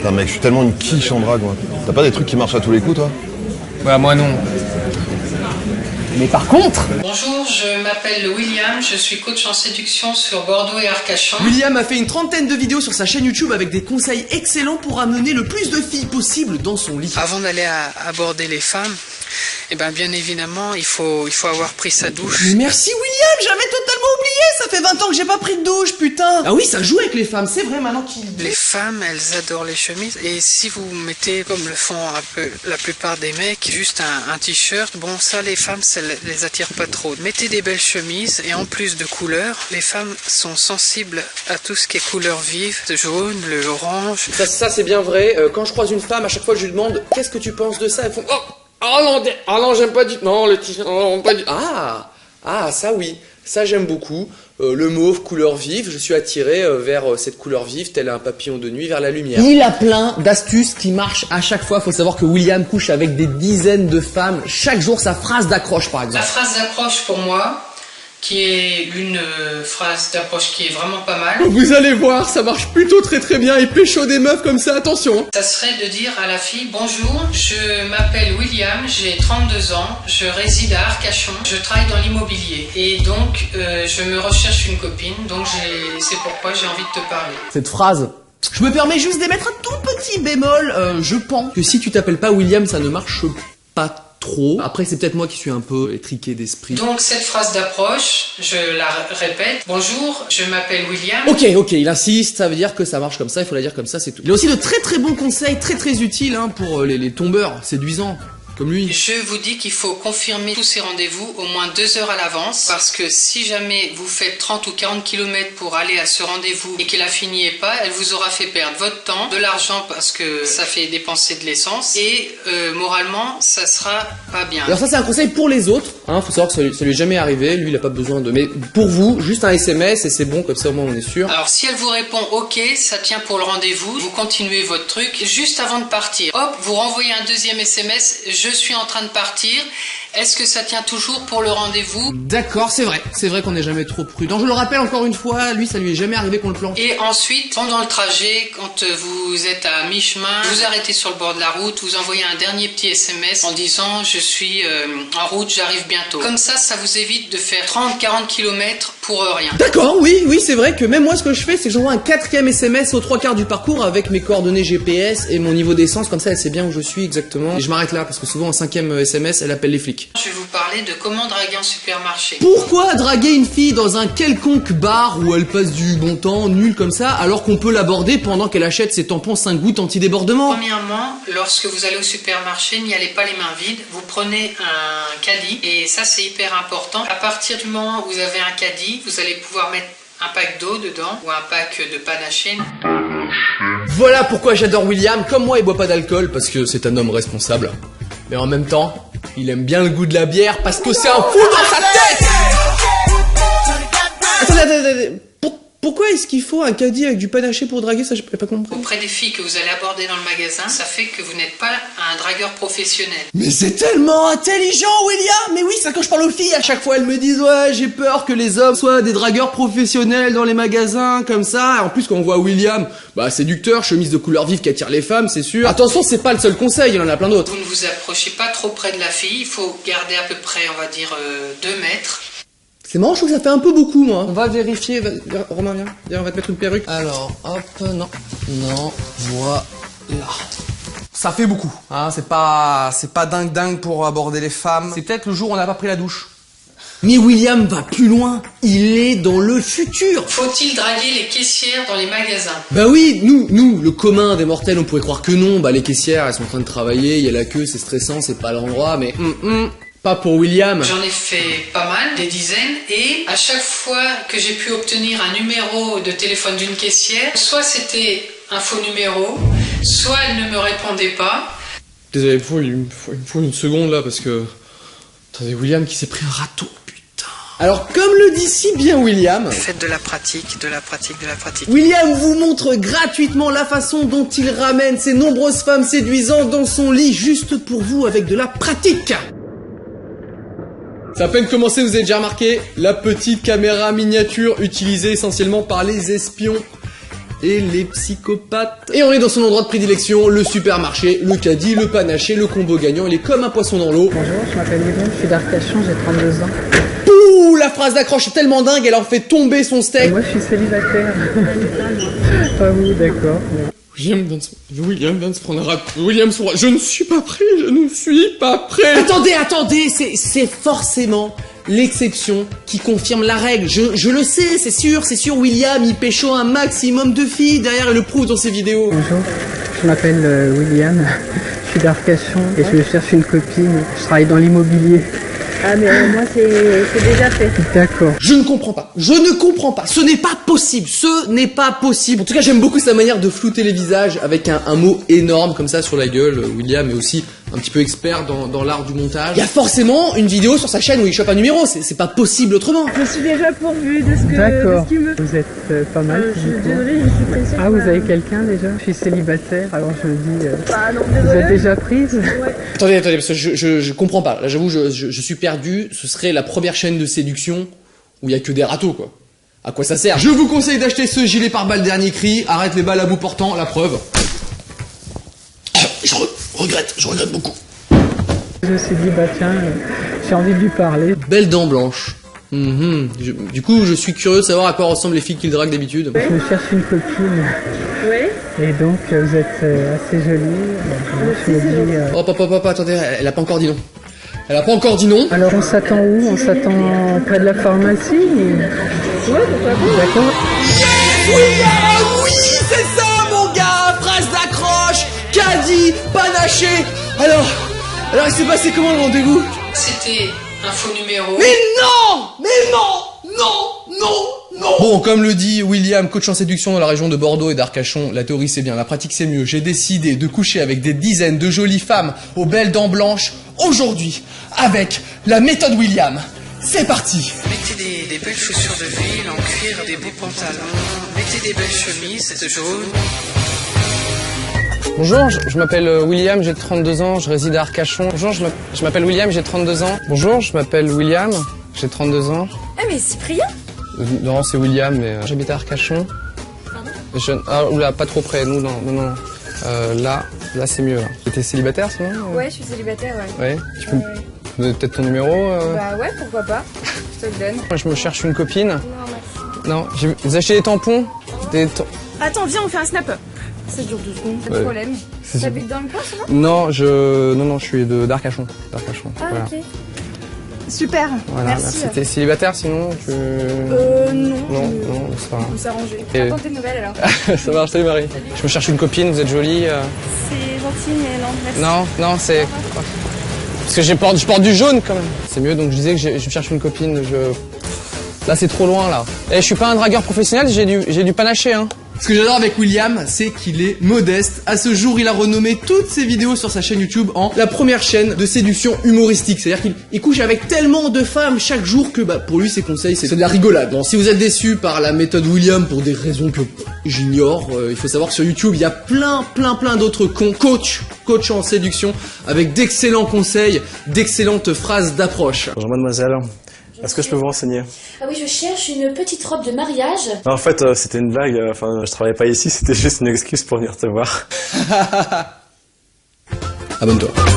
Putain mec, je suis tellement une quiche en drague moi. T'as pas des trucs qui marchent à tous les coups toi? Bah moi non. Mais par contre... Bonjour, je m'appelle William, je suis coach en séduction sur Bordeaux et Arcachon. William a fait une trentaine de vidéos sur sa chaîne YouTube avec des conseils excellents pour amener le plus de filles possible dans son lit. Avant d'aller aborder les femmes, eh ben bien évidemment, il faut avoir pris sa douche. Mais merci William, j'avais totalement oublié, ça fait 20 ans que j'ai pas pris de douche, putain. Ah oui, ça joue avec les femmes, c'est vrai maintenant qu'il... Les femmes, elles adorent les chemises, et si vous mettez, comme le font un peu la plupart des mecs, juste un t-shirt, bon ça les femmes, ça les attire pas trop. Mettez des belles chemises, et en plus de couleurs, les femmes sont sensibles à tout ce qui est couleur vive, le jaune, le orange. Ça c'est bien vrai, quand je croise une femme, à chaque fois je lui demande « Qu'est-ce que tu penses de ça ?» Elles font « Oh non, j'aime pas du... Non, le t-shirt, non, pas du... » Ah, ça oui, ça j'aime beaucoup. Le mauve, couleur vive, je suis attiré vers cette couleur vive, tel un papillon de nuit vers la lumière. Il a plein d'astuces qui marchent à chaque fois. Faut savoir que William couche avec des dizaines de femmes. Chaque jour, sa phrase d'accroche, par exemple. La phrase d'accroche pour moi, qui est une phrase d'approche qui est vraiment pas mal. Vous allez voir, ça marche plutôt très bien. Il pécho des meufs comme ça, attention. Ça serait de dire à la fille, bonjour, je m'appelle William, j'ai 32 ans, je réside à Arcachon, je travaille dans l'immobilier. Et donc, je me recherche une copine, donc c'est pourquoi j'ai envie de te parler. Cette phrase... Je me permets juste d'émettre un tout petit bémol. Je pense que si tu t'appelles pas William, ça ne marche pas trop. Après, c'est peut-être moi qui suis un peu étriqué d'esprit. Donc, cette phrase d'approche, je la répète. Bonjour, je m'appelle William. Ok, il insiste, ça veut dire que ça marche comme ça, il faut la dire comme ça, c'est tout. Il a aussi de très bons conseils, très utiles hein, pour les tombeurs séduisants. Comme lui. Je vous dis qu'il faut confirmer tous ces rendez-vous au moins 2 heures à l'avance, parce que si jamais vous faites 30 ou 40 km pour aller à ce rendez-vous et que la fille n'y est pas, elle vous aura fait perdre votre temps, de l'argent parce que ça fait dépenser de l'essence, et moralement ça sera pas bien. Alors ça c'est un conseil pour les autres, hein, faut savoir que ça lui est jamais arrivé, lui il a pas besoin de... Mais pour vous, juste un SMS et c'est bon, comme ça au moins on est sûr. Alors si elle vous répond ok, ça tient pour le rendez-vous, vous continuez votre truc, juste avant de partir, hop, vous renvoyez un deuxième SMS, je suis en train de partir, est-ce que ça tient toujours pour le rendez-vous? D'accord, c'est vrai qu'on n'est jamais trop prudent. Je le rappelle encore une fois, lui ça lui est jamais arrivé qu'on le plante. Et ensuite, pendant le trajet, quand vous êtes à mi-chemin, vous arrêtez sur le bord de la route, vous envoyez un dernier petit SMS en disant je suis en route, j'arrive bientôt. Comme ça, ça vous évite de faire 30-40 km pour rien. D'accord, oui, c'est vrai que même moi ce que je fais, c'est que j'envoie un 4e SMS aux 3/4 du parcours avec mes coordonnées GPS et mon niveau d'essence, comme ça elle sait bien où je suis exactement. Et je m'arrête là parce que souvent en 5e SMS, elle appelle les flics. Je vais vous parler de comment draguer en supermarché. Pourquoi draguer une fille dans un quelconque bar où elle passe du bon temps, nul comme ça, alors qu'on peut l'aborder pendant qu'elle achète ses tampons 5 gouttes anti-débordement? Premièrement, lorsque vous allez au supermarché, n'y allez pas les mains vides, vous prenez un caddie, et ça c'est hyper important. À partir du moment où vous avez un caddie, vous allez pouvoir mettre un pack d'eau dedans, ou un pack de panaché. Voilà pourquoi j'adore William. Comme moi, il boit pas d'alcool parce que c'est un homme responsable. Mais en même temps, il aime bien le goût de la bière parce que c'est un fou dans sa tête. Attendez. Pourquoi est-ce qu'il faut un caddie avec du panaché pour draguer? Ça, j'ai pas compris. Auprès des filles que vous allez aborder dans le magasin, ça fait que vous n'êtes pas un dragueur professionnel. Mais c'est tellement intelligent, William. Mais oui, ça quand je parle aux filles, à chaque fois elles me disent ouais, j'ai peur que les hommes soient des dragueurs professionnels dans les magasins comme ça. Et en plus quand on voit William, bah séducteur, chemise de couleur vive qui attire les femmes, c'est sûr. Attention, c'est pas le seul conseil, il y en a plein d'autres. Vous ne vous approchez pas trop près de la fille, il faut garder à peu près, on va dire, 2 mètres. C'est marrant, je trouve que ça fait un peu beaucoup, moi. On va vérifier. Romain, viens, on va te mettre une perruque. Alors, hop, non, voilà. Ça fait beaucoup, hein. C'est pas dingue pour aborder les femmes. C'est peut-être le jour où on n'a pas pris la douche. Mais William va plus loin. Il est dans le futur. Faut-il draguer les caissières dans les magasins? Bah oui, nous, le commun des mortels, on pourrait croire que non. Bah les caissières, elles sont en train de travailler, il y a la queue, c'est stressant, c'est pas l'endroit, mais pas pour William. J'en ai fait pas mal, des dizaines, et à chaque fois que j'ai pu obtenir un numéro de téléphone d'une caissière, soit c'était un faux numéro, soit elle ne me répondait pas. Désolé, il me faut une seconde là parce que... Attendez, William qui s'est pris un râteau, putain. Alors comme le dit si bien William... Faites de la pratique. William vous montre gratuitement la façon dont il ramène ces nombreuses femmes séduisantes dans son lit juste pour vous avec de la pratique. Ça a à peine commencé, vous avez déjà remarqué la petite caméra miniature utilisée essentiellement par les espions et les psychopathes. Et on est dans son endroit de prédilection, le supermarché, le caddie, le panaché, le combo gagnant, il est comme un poisson dans l'eau. Bonjour, je m'appelle William, je suis d'Arcachon, j'ai 32 ans. Pouh, la phrase d'accroche est tellement dingue, elle en fait tomber son steak. Moi, je suis célibataire. Ah oui, d'accord. William vient de se prendre un rap. Je ne suis pas prêt, je ne suis pas prêt. Attendez, c'est forcément l'exception qui confirme la règle. Je le sais, c'est sûr, William, il pécho un maximum de filles, derrière il le prouve dans ses vidéos. Bonjour, je m'appelle William, je suis d'Arcachon et je cherche une copine. Je travaille dans l'immobilier. Ah mais moi c'est déjà fait. D'accord. Je ne comprends pas, ce n'est pas possible, En tout cas j'aime beaucoup sa manière de flouter les visages avec un mot énorme comme ça sur la gueule. William est aussi un petit peu expert dans l'art du montage. Il y a forcément une vidéo sur sa chaîne où il chope un numéro, c'est pas possible autrement. Je suis déjà pourvue de ce D'accord. qu'il me... Vous êtes pas mal. je suis désolée, je suis pressée. Ah, vous avez quelqu'un déjà? Je suis célibataire, alors je me dis... Bah non, vous désolée. êtes déjà prise? Ouais. Attendez, parce que je comprends pas. Là j'avoue, je suis perdu. Ce serait la première chaîne de séduction où il y a que des râteaux, quoi. À quoi ça sert? Je vous conseille d'acheter ce gilet pare-balles dernier cri. Arrête les balles à bout portant, la preuve. Je regrette beaucoup. Je me suis dit, bah tiens, j'ai envie de lui parler. Belle dent blanche. Du coup, je suis curieux de savoir à quoi ressemblent les filles qu'il drague d'habitude. Je me cherche une copine. Ouais. Et donc, vous êtes assez jolie. Je me dis... Hop, attendez, elle a pas encore dit non. Alors, on s'attend où? On s'attend près de la pharmacie? Ouais, pourquoi pas. D'accord. Oui, c'est ça, mon gars. Phrase d'accroche, caddie, panaché. Alors, il s'est passé comment le rendez-vous? C'était un faux numéro. Mais non. Bon, comme le dit William, coach en séduction dans la région de Bordeaux et d'Arcachon, la théorie c'est bien, la pratique c'est mieux. J'ai décidé de coucher avec des dizaines de jolies femmes aux belles dents blanches aujourd'hui avec la méthode William. C'est parti. Mettez des belles chaussures de ville en cuir, des beaux pantalons. Mettez des belles chemises jaunes. Bonjour, je m'appelle William, j'ai 32 ans, je réside à Arcachon. Bonjour, je m'appelle William, j'ai 32 ans. Bonjour, je m'appelle William, j'ai 32 ans. Ah mais Cyprien? Non, c'est William, mais j'habite à Arcachon. Ah, oula, pas trop près, non. Là c'est mieux, là. T'es célibataire, sinon? Ouais, je suis célibataire, ouais. Ouais, tu peux me donner peut-être ton numéro Bah ouais, pourquoi pas. Je te le donne. Moi, je me cherche une copine. Non, merci. Non, vous achetez des tampons? Attends, viens, on fait un snap. Ça dure 2 secondes, pas de Ouais. problème. C'est- T'habites dans le coin, c'est bon? Non, je suis d'Arcachon. Ah Voilà. ok. Super, Voilà, merci. T'es célibataire, sinon Non. Non, c'est pas On grave. peut s'arranger. Et- Attends tes nouvelles alors. Ça marche, salut Marie. Je me cherche une copine, vous êtes jolie. C'est gentil, mais non, merci. Non, c'est... Parce que je porte du jaune quand même. C'est mieux, donc je disais que je me cherche une copine, Là c'est trop loin là. Et je suis pas un dragueur professionnel, j'ai du panaché hein. Ce que j'adore avec William, c'est qu'il est modeste. À ce jour, il a renommé toutes ses vidéos sur sa chaîne YouTube en la première chaîne de séduction humoristique. C'est-à-dire qu'il couche avec tellement de femmes chaque jour que pour lui, ses conseils, c'est de la rigolade. Bon, si vous êtes déçu par la méthode William pour des raisons que j'ignore, il faut savoir que sur YouTube, il y a plein d'autres coach en séduction avec d'excellents conseils, d'excellentes phrases d'approche. Bonjour mademoiselle, est-ce que je peux vous renseigner? Ah oui, je cherche une petite robe de mariage. En fait, c'était une blague, je travaillais pas ici, c'était juste une excuse pour venir te voir. Abonne-toi.